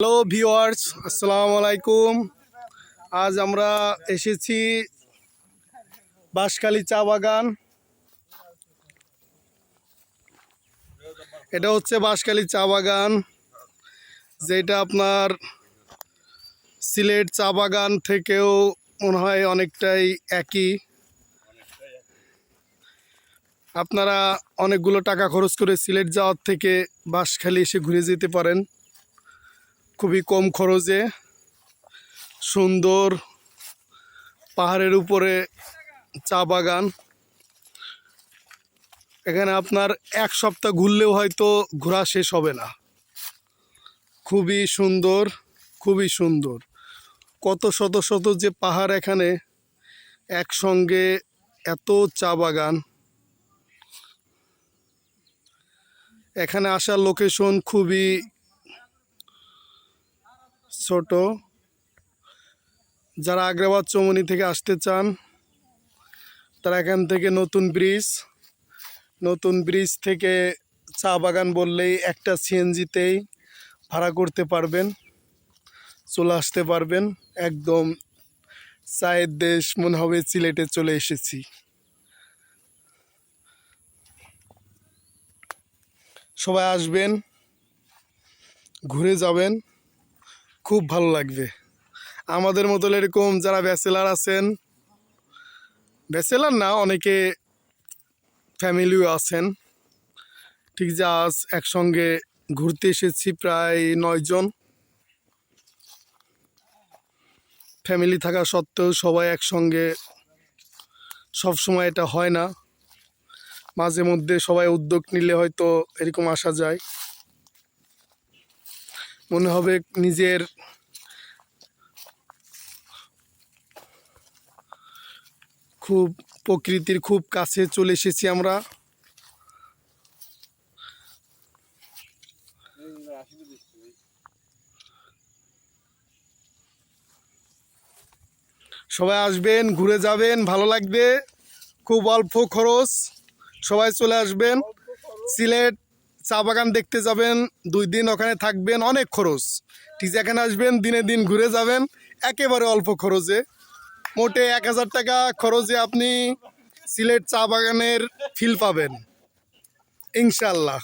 Hello viewers, আসসালামু আলাইকুম। আজ আমরা এসেছি বাঁশখালী চা বাগান। এটা হচ্ছে বাঁশখালী চা বাগান, যেটা আপনার সিলেট চা বাগান থেকেও মনে হয় অনেকটাই একই। আপনারা অনেকগুলো টাকা খরচ করে সিলেট যাওয়ার থেকে বাঁশখালী এসে ঘুরে যেতে পারেন খুবই কম খরচে। সুন্দর পাহাড়ের উপরে চা বাগান। এখানে আপনার এক সপ্তাহ ঘুরলেও হয়তো ঘোরা শেষ হবে না। খুবই সুন্দর, খুবই সুন্দর। কত শত শত যে পাহাড় এখানে একসঙ্গে, এত চা বাগান। এখানে আসার লোকেশন খুবই ছোট। যারা আগ্রাবাদ চৌমনি থেকে আসতে চান তারা এখান থেকে নতুন ব্রিজ থেকে চা বাগান বললেই একটা সিএনজিতেই ভাড়া করতে পারবেন, চলে আসতে পারবেন। একদম চায়ের দেশ মনে হবে সিলেটে চলে এসেছি। সবাই আসবেন, ঘুরে যাবেন, খুব ভালো লাগবে। আমাদের মতো এরকম যারা ব্যাচেলার আছেন, ব্যাচেলার না, অনেকে ফ্যামিলিও আছেন, ঠিক যে আজ একসঙ্গে ঘুরতে এসেছি প্রায় 9 জন। ফ্যামিলি থাকা সত্ত্বেও সবাই একসঙ্গে সব সময় এটা হয় না। মাঝে মধ্যে সবাই উদ্যোগ নিলে হয়তো এরকম আসা যায়। মনে হবে নিজের খুব প্রকৃতির খুব কাছে চলে এসেছি আমরা। সবাই আসবেন, ঘুরে যাবেন, ভালো লাগবে। খুব অল্প খরচ, সবাই চলে আসবেন। সিলেট চা বাগান দেখতে যাবেন, 2 দিন ওখানে থাকবেন, অনেক খরচ। ঠিক এখানে আসবেন, দিনে দিন ঘুরে যাবেন একেবারে অল্প খরচে। মোটে 1000 টাকা খরচে আপনি সিলেট চা বাগানের ফিল পাবেন ইনশাল্লাহ।